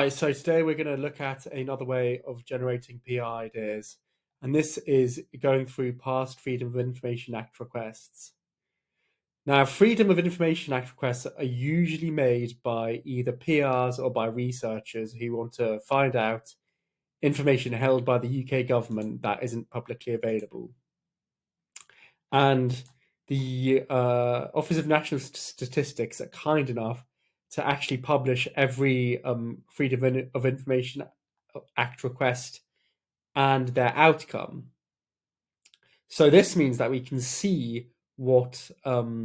Right, so today we're going to look at another way of generating PR ideas, and this is going through past Freedom of Information Act requests. Now, Freedom of Information Act requests are usually made by either PRs or by researchers who want to find out information held by the UK government that isn't publicly available. And the Office of National Statistics are kind enough to actually publish every Freedom of Information Act request and their outcome. So this means that we can see what what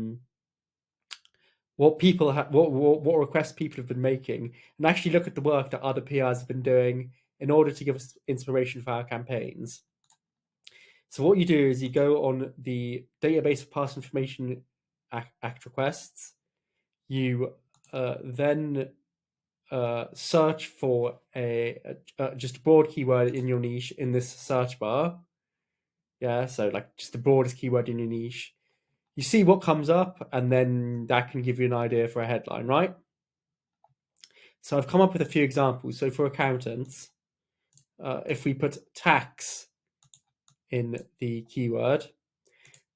requests people have been making, and actually look at the work that other PRs have been doing in order to give us inspiration for our campaigns. So what you do is you go on the database of past information act requests. You then search for just a broad keyword in your niche in this search bar. Yeah, so like just the broadest keyword in your niche. You see what comes up, and then that can give you an idea for a headline, right? So I've come up with a few examples. So for accountants, if we put tax in the keyword,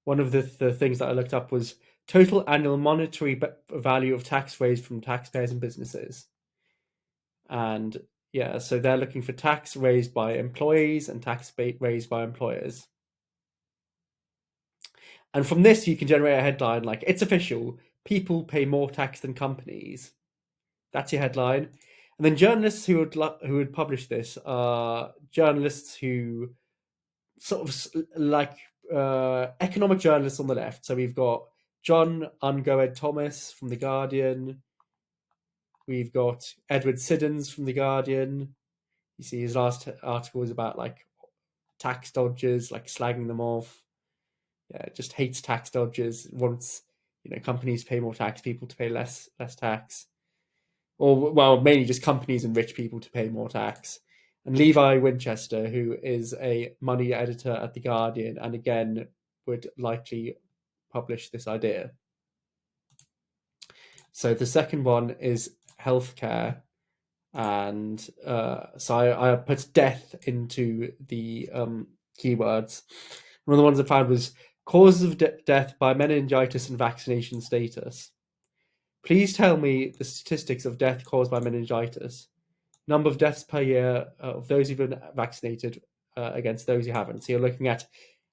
one of the things that I looked up was total annual monetary value of tax raised from taxpayers and businesses. And yeah, so they're looking for tax raised by employees and tax raised by employers. And from this, you can generate a headline like, it's official, people pay more tax than companies. That's your headline. And then journalists who would publish this are journalists who sort of like economic journalists on the left. So we've got John Ungoed Thomas from The Guardian. We've got Edward Siddons from The Guardian. You see his last article is about like tax dodgers, like slagging them off. Yeah, just hates tax dodgers, wants companies to pay more tax, people to pay less tax. Or well, mainly just companies and rich people to pay more tax. And Levi Winchester, who is a money editor at The Guardian, and again would likely publish this idea. So the second one is healthcare, and so I put death into the keywords. One of the ones I found was causes of death by meningitis and vaccination status. Please tell me the statistics of death caused by meningitis. Number of deaths per year of those who've been vaccinated against those who haven't. So you're looking at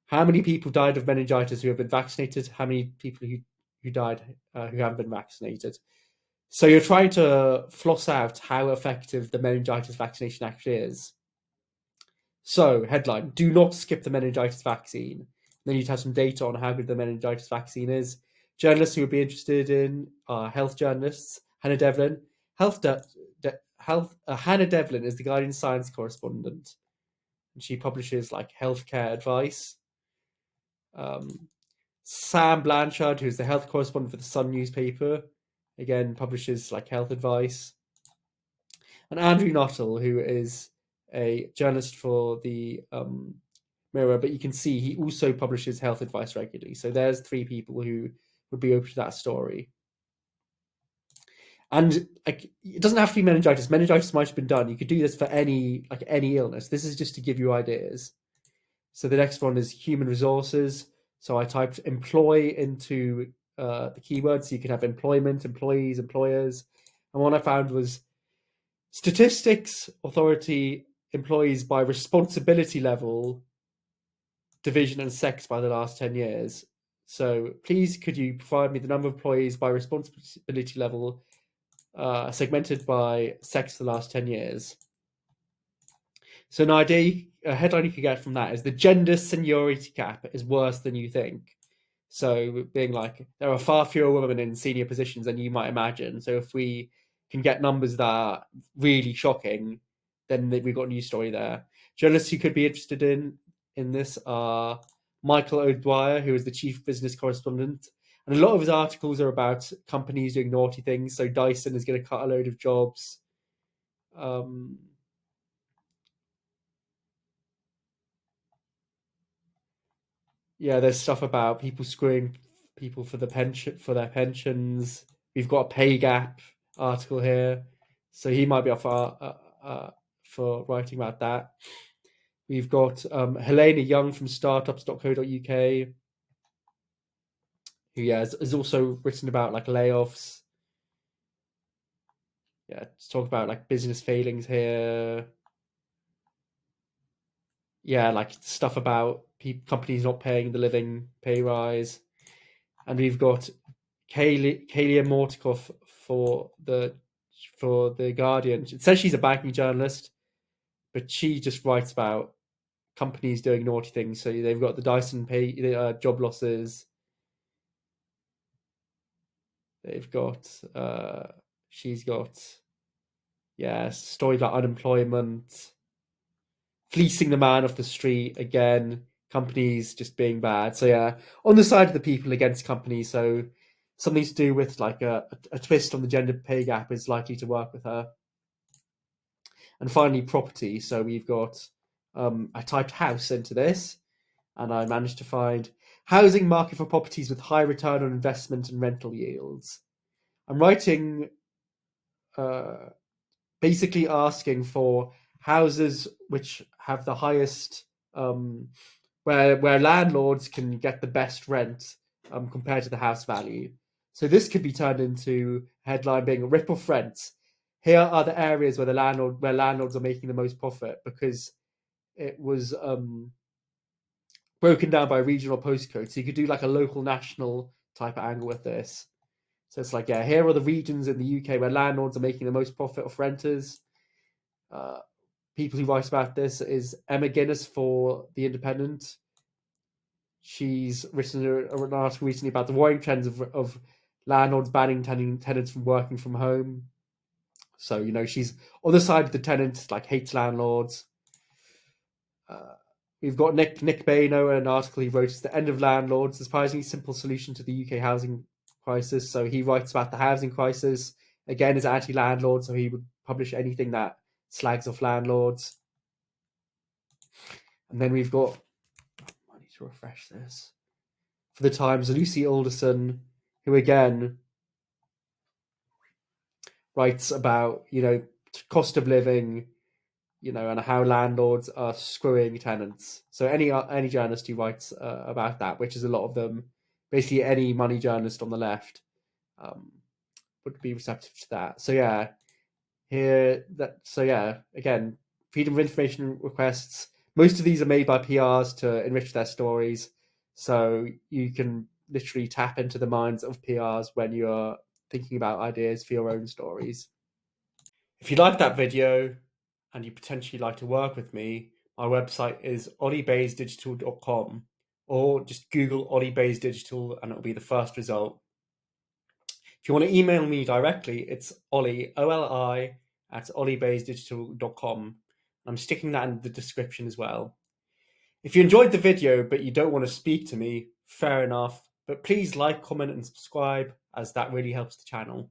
how many people died of meningitis who have been vaccinated, how many people who died who haven't been vaccinated. So you're trying to floss out how effective the meningitis vaccination actually is. So, headline, do not skip the meningitis vaccine. Then you'd have some data on how good the meningitis vaccine is. Journalists who would be interested in are health journalists. Hannah Devlin. Hannah Devlin is the Guardian science correspondent, and she publishes like healthcare advice. Sam Blanchard, who's the health correspondent for the Sun newspaper, again publishes like health advice. And Andrew Nuttall, who is a journalist for the Mirror, but you can see he also publishes health advice regularly. So there's three people who would be open to that story. And like, it doesn't have to be meningitis. Meningitis might have been done. You could do this for any illness. This is just to give you ideas. So the next one is human resources. So I typed employ into the keywords. So you can have employment, employees, employers. And what I found was statistics authority employees by responsibility level, division, and sex by the last 10 years. So please could you provide me the number of employees by responsibility level segmented by sex for the last 10 years. So a headline you could get from that is the gender seniority gap is worse than you think. So being like, there are far fewer women in senior positions than you might imagine. So if we can get numbers that are really shocking, then we've got a news story there. Journalists who could be interested in this are Michael O'Dwyer, who is the chief business correspondent. And a lot of his articles are about companies doing naughty things. So Dyson is going to cut a load of jobs. Yeah, there's stuff about people screwing people for their pensions. We've got a pay gap article here. So he might be up for writing about that. We've got Helena Young from startups.co.uk, who has also written about like layoffs. Yeah, to talk about like business failings here. Yeah, like stuff about companies not paying the living pay rise. And we've got Kalia Mortikoff for the Guardian. It says she's a banking journalist, but she just writes about companies doing naughty things. So they've got the Dyson job losses. They've got she's got stories about unemployment, fleecing the man off the street again, companies just being bad. So yeah, on the side of the people against companies. So something to do with like a twist on the gender pay gap is likely to work with her. And finally, property. So we've got I typed house into this, and I managed to find housing market for properties with high return on investment and rental yields. I'm writing basically asking for houses which have the highest where landlords can get the best rent compared to the house value. So this could be turned into a headline being rip-off rents. Here are the areas where landlords are making the most profit, because it was broken down by regional postcode. So you could do like a local national type of angle with this. So it's like, yeah, here are the regions in the UK where landlords are making the most profit off renters. People who write about this is Emma Guinness for The Independent. She's written an article recently about the worrying trends of landlords banning tenants from working from home. So, you know, she's on the side of the tenants, like hates landlords. We've got Nick Baino, an article he wrote, "It's the end of landlords, a surprisingly simple solution to the UK housing crisis." So he writes about the housing crisis. Again, is anti-landlord, so he would publish anything that slags off landlords. And then we've got, I need to refresh this. For the Times, Lucy Alderson, who again writes about, you know, cost of living, you know, and how landlords are screwing tenants. So any journalist who writes about that, which is a lot of them, basically any money journalist on the left, would be receptive to that. So yeah, again, freedom of information requests. Most of these are made by PRs to enrich their stories. So you can literally tap into the minds of PRs when you're thinking about ideas for your own stories. If you like that video and you potentially like to work with me, my website is olliebaysdigital.com, or just Google Ollie Bays Digital and it'll be the first result. If you want to email me directly, it's Ollie, OLI, at olliebaysdigital.com. I'm sticking that in the description as well. If you enjoyed the video but you don't want to speak to me, fair enough, but please like, comment and subscribe, as that really helps the channel.